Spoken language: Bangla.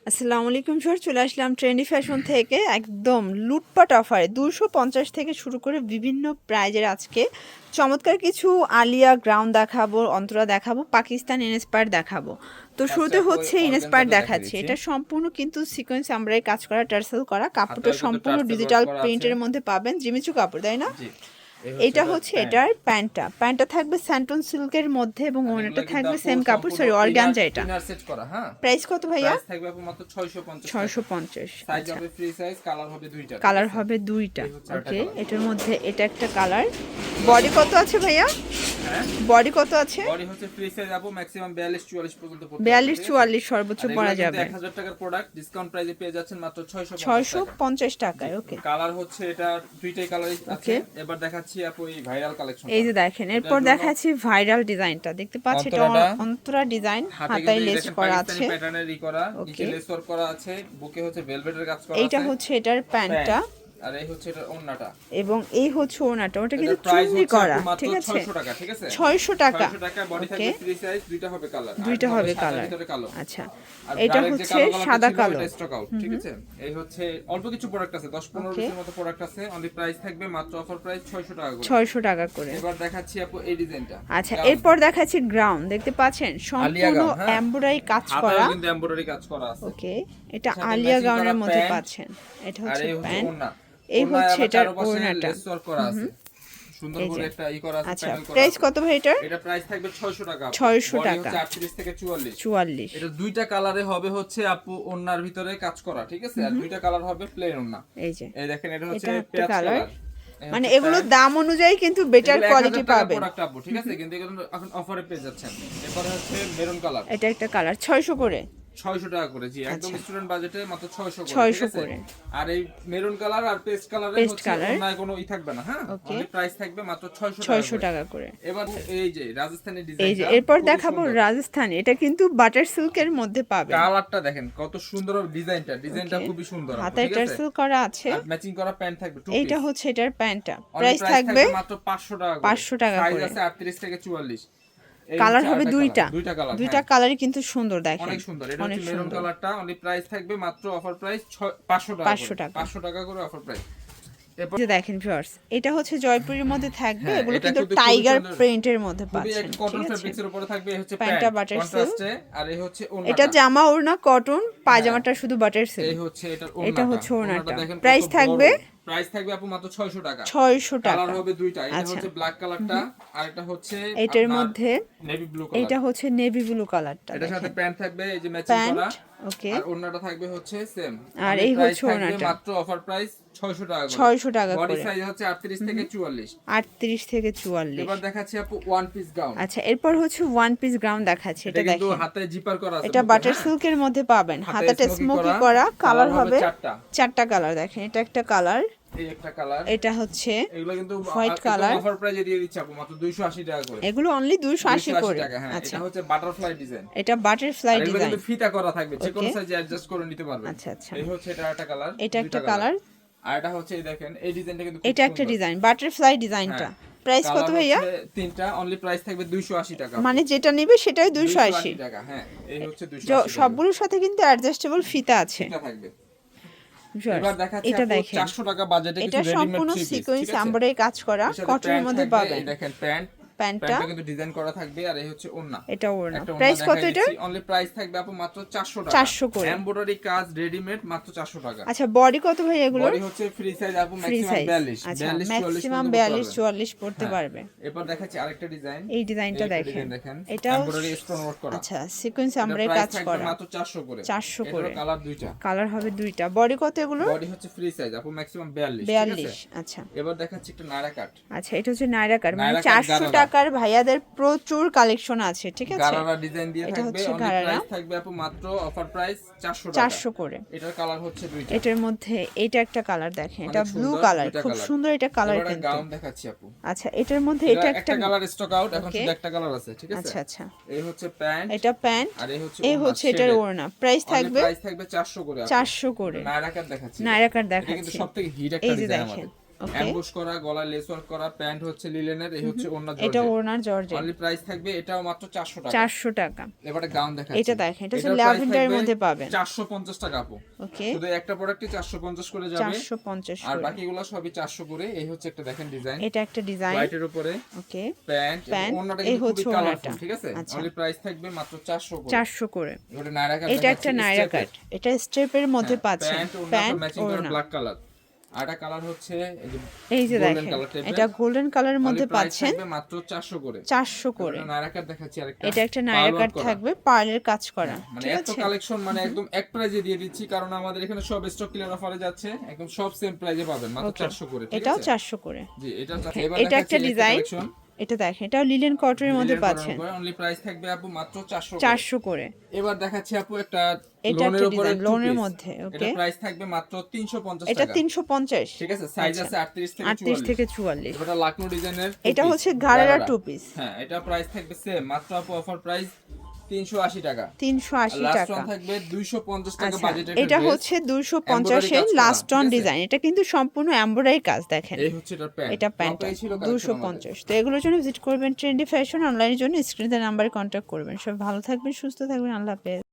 আসসালামু আলাইকুম স্যার, চলে আসলাম ট্রেন্ডি ফ্যাশন থেকে একদম লুটপাট অফারে 250 থেকে শুরু করে বিভিন্ন প্রাইজের আজকে চমৎকার কিছু আলিয়া গ্রাউন্ড দেখাবো, অন্তরা দেখাবো, পাকিস্তান ইন্সপায়ার দেখাবো। তো ফার্স্টে শুরুতে আপু ওই হচ্ছে ইন্সপায়ার অর্গানজাটা দেখাই দেখাচ্ছি। দিচ্ছি। এটা সম্পূর্ণ কিন্তু সিকোয়েন্স আমরাই কাজ করা, টার্সেল করা, কাপড়টা হাতেও কিন্তু সম্পূর্ণ টার্সেল ওয়ার্ক ডিজিটাল করা আছে। প্রিন্টের মধ্যে পাবেন, জিমিচু কাপড়, তাই না? জি। এই হচ্ছে এটা এটার হচ্ছে প্যান্ট। এটার প্যান্টটা থাকবে স্যান্টন সিল্কের মধ্যে এবং আর ওড়নাটা এগুলা কিন্তু থাকবে আপু সেম কাপড়, সম্পূর্ণ সরি অর্গানজা। এটা ইনার সেট করা, হ্যাঁ? প্রাইস কত ভাইয়া? প্রাইস থাকবে আপু মাত্র 650 টাকা। 650। সাইজ আচ্ছা, হবে ফ্রি সাইজ, কালার হবে দুইটা। ঠিক কালার আছে? হবে দুইটা। এই হচ্ছে আরেকটা ওকে, কালার। এটার মধ্যে এটা একটা কালার। বডি কত আছে ভাইয়া? হ্যাঁ? বডি কত আছে? বডি হচ্ছে ফ্রি সাইজ আপু ম্যাক্সিমাম 42 44 পর্যন্ত পড়তে পারবে। 42 ঠিক আছে? 44 সর্বোচ্চ আর এগুলা পরা কিন্তু যাবে। 1000 টাকার প্রোডাক্ট, ডিসকাউন্ট প্রাইসে পেয়ে যাচ্ছেন মাত্র 650 টাকা। 650 টাকায়। ওকে কালার হচ্ছে এটা দুইটাই কালারই আছে। ওকে, এবার দেখাচ্ছি আপু এই ভাইরাল কালেকশনটা। এই যে দেখেন, এরপর দেখাচ্ছি ভাইরাল ডিজাইনটা। দেখতে পাচ্ছি এটা অন্তরাটা অন্তরা ডিজাইন, হাতে হাতায় কিন্তু লেস দেখেন করা পাকিস্তানি আছে। প্যাটার্নের করা, নিচে ওকে, লেস ওয়ার্ক করা আছে, বুকে হচ্ছে ভেলভেটের কাজ করা এইটা আছে। হচ্ছে এটার প্যান্টটা প্যান্ট আর এই হচ্ছে এটার ওন্নাটা। এবং এই হচ্ছে ওড়নাটা। ওটা কিন্তু এটার প্রাইস চুন্নি হচ্ছে করা, আপু মাত্র ঠিক আছে? 600 টাকা, ঠিক আছে? 600 টাকা। 600 টাকা বডি ওকে, থাকবে ফ্রি সাইজ, দুইটা হবে কালার। দুইটা হবে সাদার কালার। ভিতরে কালো। আচ্ছা, আর এটা ডাইরেক্ট যে হচ্ছে কালো কালারটা সাদা ছিল কালো। এটা স্টক আউট, ঠিক আছে? এই হচ্ছে অল্প কিছু প্রোডাক্ট আছে, 10-15 ওকে, পিসের মতো প্রোডাক্ট আছে। অনলি প্রাইস থাকবে মাত্র অফার প্রাইস 600 টাকা করে। 600 টাকা করে। এবার দেখাচ্ছি আপু এই ডিজাইনটা। আচ্ছা, এরপর দেখাচ্ছি গ্রাউন্ড। দেখতে পাচ্ছেন আলিয়া সম্পূর্ণ গাউন, হ্যাঁ? এমব্রয়ডারি কাজ হাতায়ও করা। কিন্তু এমব্রয়ডারি কাজ করা আছে। ওকে, এটা সাথে আলিয়া ম্যাচিং গাউনের করা মধ্যে প্যান্ট। পাচ্ছেন। এটা আর হচ্ছে এই হচ্ছে প্যান্ট, ওড়না। এই ওড়নায় হচ্ছে আবার এটার চারপাশে ওড়নাটা। লেস ওয়ার্ক করা আছে। সুন্দর এই করে যে, একটা করা আছে, আচ্ছা প্যানেল করা প্রাইস আছে। কত ভাই এটার? এটা প্রাইস থাকবে 600 টাকা। 600 বডি টাকা। হচ্ছে 38 থেকে 44। 44। এটা দুইটা কালারে হবে হচ্ছে আপু ওড়নার ভিতরে কাজ করা, ঠিক আছে? আর দুইটা কালার হবে প্লেন ওড়না। এই যে, এই দেখেন এটা হচ্ছে এটা একটা পেঁয়াজ কালার। কালার। মানে এগুলো দাম অনুযায়ী কিন্তু বেটার কোয়ালিটি পাবেন। প্রোডাক্ট আপু, ঠিক আছে? কিন্তু এগুলো এখন অফারে পেয়ে যাচ্ছেন। এরপর হচ্ছে মেরুন কালার। এটা একটা কালার 600 করে। 600 টাকা করে, জি, একদম আচ্ছা, স্টুডেন্ট বাজেটে মাত্র 600 করে, 600 ঠিক আছে? করে। আর এই মেরুন কালার আর পেস্ট কালারে পেস্ট হচ্ছে কালার। অন্য কোনো থাকবে না, হ্যাঁ? ওকে, অনলি প্রাইস থাকবে মাত্র 600 600 টাকা টাকা করে। এবার এই যে রাজস্থানি এই যে, ডিজাইনটা এরপর খুবই দেখাবো সুন্দর। রাজস্থানি। এটা কিন্তু বাটার সিল্কের মধ্যে পাবেন। কালারটা দেখেন কত সুন্দর, ডিজাইনটা ওকে, খুবই সুন্দর আপু, হাতায় ঠিক আছে? টার্সেল করা আছে। আর ম্যাচিং করা প্যান্ট থাকবে, টু এইটা পিস। হচ্ছে এটার প্যান্টটা। অনলি প্রাইস প্রাইস থাকবে থাকবে মাত্র 500 টাকা করে। 500 টাকা সাইজ করে। আছে 38 থেকে 44। এই কালার হচ্ছে হবে আরেকটা দুইটা। কালার, দুইটা কালার, দুইটা হ্যাঁ। কালারই কিন্তু সুন্দর, দেখেন অনেক সুন্দর। এটা অনেক হচ্ছে মেরুন সুন্দর। কালারটা, অনলি প্রাইস থাকবে মাত্র অফার প্রাইস 500 টাকা 500 করে। টাকা। 500 টাকা করে অফার প্রাইস। এরপর যে দেখেন ভিউয়ার্স, এটা হচ্ছে জয়পুরের মধ্যে থাকবে। হ্যাঁ, এগুলো এটা কিন্তু খুবই টাইগার সুন্দর। প্রিন্টের মধ্যে খুবই পাচ্ছেন, একটা ঠিক কটন আছে? ফেব্রিক্সের উপরে থাকবে। এই হচ্ছে প্যান্টটা প্যান্ট বাটার সিল্ক। কন্ট্রাস্টে, আর এই হচ্ছে এটা ওড়নাটা। জামা ওড়না কটন, হ্যাঁ, পায়জামাটা শুধু বাটার এই সিল্ক। হচ্ছে এটার এটা ওড়নাটা। হচ্ছে ওড়নাটা। দেখেন কত প্রাইস বড়। থাকবে প্রাইস থাকবে আপু মাত্র 600 টাকা। 600 কালার টাকা। হবে দুইটা। এটা আচ্ছা, হচ্ছে ব্ল্যাক কালারটা, আর এটা হচ্ছে এটার আপনার মধ্যে নেভি ব্লু কালার। এটা হচ্ছে নেভি ব্লু কালারটা। এটার সাথে দেখেন প্যান্ট থাকবে এই যে ম্যাচিং করা, প্যান্ট। ওকে, আর ওড়নাটা থাকবে হচ্ছে সেম। আর অনলি এই প্রাইস হচ্ছে থাকবে ওড়নাটা। মাত্র অফার প্রাইস 600 টাকা করে। 600 টাকা বডি করে। সাইজ হচ্ছে 38 থেকে 44। 38 থেকে 44। এবার দেখাচ্ছি আপু ওয়ান পিস গাউন। আচ্ছা, এরপর হচ্ছে ওয়ান পিস গ্রাউন্ড দেখাচ্ছি। এটা এটা কিন্তু দেখেন, হাতে জিপার করা আছে, এটা বুকে, বাটার হ্যাঁ? সিল্কের মধ্যে পাবেন। হাতে হাতাটা স্মোকি স্মোকি করা, করা, কালার হবে চারটা। চারটা কালার। দেখেন, এটা একটা কালার, এই একটা কালার। এটা হচ্ছে এগুলো কিন্তু হোয়াইট কালার। অফার প্রাইজে দিয়ে দিচ্ছি আপু মাত্র 280 টাকা করে। এগুলো অনলি 280 করে। টাকা, হ্যাঁ। আচ্ছা, এটা হচ্ছে বাটারফ্লাই ডিজাইন। এটা বাটারফ্লাই আর এগুলো ডিজাইন। কিন্তু ফিতা করা থাকবে, যে কোনো ওকে, সাইজে অ্যাডজাস্ট করে নিতে পারবেন। আচ্ছা আচ্ছা, এই হচ্ছে এটা একটা কালার, এটা দুইটা একটা কালার, আর এটা হচ্ছে এই দেখেন এই ডিজাইনটা কিন্তু খুব এটা একটা সুন্দর। ডিজাইন, বাটারফ্লাই ডিজাইনটা। হ্যাঁ। প্রাইস কত কালার ভাইয়া? হচ্ছে তিনটা, অনলি প্রাইস থাকবে 280 টাকা। মানে যেটা নেবে সেটাই 280 টাকা, হ্যাঁ। এই হচ্ছে 280 টাকা। সবগুলোর সাথে কিন্তু অ্যাডজাস্টেবল ফিতা আছে। এটা থাকবে। Viewers, এবার দেখাচ্ছি এটা আপু দেখেন, 400 টাকা বাজেটে এটা কিছু রেডিমেড সম্পূর্ণ থ্রি পিস, সিকোয়েন্স ঠিক আছে? এমব্রয়ডারি কাজ করা, এর সাথে কটনের প্যান্ট মধ্যে থাকবে, পাবেন। এই দেখেন প্যান্টটা, প্যান্টটা কিন্তু ডিজাইন করা থাকবে, আর এই হচ্ছে ওড়না। এটা ওড়না। একটা ওড়না প্রাইস কত দেখাই এটা? দিচ্ছি, অনলি প্রাইস থাকবে আপু মাত্র 400 টাকা। 400 করে। এমব্রয়ডারি কাজ রেডিমেড মাত্র 400 টাকা। আচ্ছা, বডি কত ভাই এগুলোর? বডি হচ্ছে ফ্রি সাইজ আপু, ফ্রি ম্যাক্সিমাম সাইজ। 42 আচ্ছা, 44 ম্যাক্সিমাম 44 42 44 পড়তে হ্যাঁ। পারবে। এরপর দেখাচ্ছি আরেকটা ডিজাইন। এই ডিজাইনটা দেখেন, এটাও এমব্রয়ডারি স্টোন ওয়ার্ক করা। আচ্ছা, সিকোয়েন্স এমব্রয়ডারি প্রাইস কাজ থাকবে করা। মাত্র 400 করে। 400 করে। এটার কালার দুইটা। কালার হবে দুইটা। বডি কত এগুলোর? বডি হচ্ছে ফ্রি সাইজ আপু, ম্যাক্সিমাম 42, ঠিক 42। আছে? আচ্ছা এবার দেখাচ্ছি একটা নায়রা কাট। আচ্ছা, এটা হচ্ছে নায়রা কাট। মানে নায়রা কাট 400 গারারা। টাকার ভাইয়াদের প্রচুর কালেকশন আছে, ঠিক আছে? গারারা ডিজাইন দিয়ে এটা থাকবে, হচ্ছে অনলি গারারা। প্রাইস থাকবে আপু মাত্র অফার প্রাইস 400 টাকা। 400 করে। এটার কালার হচ্ছে দুইটা। এটার মধ্যে এটা একটা কালার দেখেন, এটা অনেক ব্লু সুন্দর, কালার, দুইটা খুব কালার। সুন্দর এটা কালার এবার কিন্তু। গাউন দেখাচ্ছি আপু। আচ্ছা, এটার মধ্যে এটা একটা একটা কালার স্টক আউট, এখন ওকে, শুধু একটা কালার আছে, ঠিক আছে? আচ্ছা আচ্ছা, এই হচ্ছে প্যান্ট, এটা প্যান্ট, আর এই হচ্ছে এই ওড়না, হচ্ছে এটার shaded। ওড়না। প্রাইস অনলি থাকবে প্রাইস থাকবে 400 করে আপু। 400 করে। নায়রা কাট দেখাচ্ছি। নায়রা কাট এটা কিন্তু দেখাচ্ছি। সবথেকে হিট এই একটা যে ডিজাইন দেখেন, আমাদের। Okay. অ্যামবুশ করা, গলায় লেস ওয়ার্ক করা, প্যান্ট হচ্ছে লিলেনের, এই হচ্ছে ওন্না এটা জর্জেট। ওড়নার জর্জেট। অনলি প্রাইস থাকবে এটাও মাত্র 400 টাকা। 400 টাকা। এবারে গাউন দেখাচ্ছি। এটা দেখেন, এটা হচ্ছে এটার price ল্যাভেন্ডারের থাকবে মধ্যে পাবেন। 450 টাকা আপু। ওকে, শুধু একটা প্রোডাক্টে 450 করে যাবে। 450 আর করে। বাকিগুলো সবই 400 করে। এই হচ্ছে একটা দেখেন ডিজাইন। এটা একটা ডিজাইন। হোয়াইটের উপরে ওকে, প্যান্ট, প্যান্ট, ওন্নাটা এই কিন্তু হচ্ছে খুবই ওড়নাটা। কালারফুল, ঠিক আছে? আচ্ছা। অনলি প্রাইস থাকবে মাত্র 400 করে। 400 করে। এটা নায়রা কাট। এটা একটা নায়রা কাট, এটা স্টেপের মধ্যে পাচ্ছেন। প্যান্ট, ওন্না প্যান্ট, ম্যাচিং করে ওড়না। Black colour. আরেকটা কালার হচ্ছে এই যে গোল্ডেন দেখেন, কালার টাইপের। এটা গোল্ডেন কালারের মধ্যে অনলি প্রাইস পাচ্ছেন থাকবে মাত্র 400 করে। 400 করে। এটা নায়রা কাট দেখাচ্ছি আরেকটা। এটা একটা নায়রা কাট থাকবে, পার্লের কাজ করা। মানে ঠিক এত আছে, কালেকশন মানে একদম এক প্রাইজে দিয়ে দিচ্ছি, কারণ আমাদের এখানে সব স্টক ক্লিয়ার অফারে যাচ্ছে, একদম সব সেম প্রাইজে পাবেন মাত্র Okay. 400 করে, ঠিক এটাও আছে? 400 করে। জি, এটা এবার এটা একটা ডিজাইন। কালেকশন। এটা দেখেন, এটাও লিলেন কটনের মধ্যে পাচ্ছেন। অনলি প্রাইস থাকবে আপু মাত্র 400 করে। 400 করে। এবার দেখাচ্ছি আপু একটা এটা লোনের একটা উপরে ডিজাইন, লোনের মধ্যে। এটা ওকে, প্রাইস থাকবে মাত্র 350 এটা টাকা। 350। ঠিক আছে, সাইজ আছে 38 থেকে 38 44। থেকে 44। এটা লাকনো ডিজাইনের। এটা হচ্ছে ঘাড়েরা টু পিস। হ্যাঁ, এটা প্রাইস থাকবে সেম, মাত্র আপু অফার প্রাইস 380 টাকা। 380 লাস্ট টাকা। ওয়ান থাকবে 250 টাকা আচ্ছা, বাজেটের। এটা হচ্ছে 250 এর লাস্ট অন ডিজাইন। এটা কিন্তু সম্পূর্ণ এমব্রয়ডারি কাজ দেখেন। এই হচ্ছে এটার প্যান্ট। এটা প্যান্ট 250। তো এগুলোর জন্য ভিজিট করবেন ট্রেন্ডি ফ্যাশন, অনলাইনের জন্য স্ক্রিনে নাম্বারে কন্ট্যাক্ট করবেন। সব ভালো থাকবেন, সুস্থ থাকবেন, আল্লাহ হাফেজ।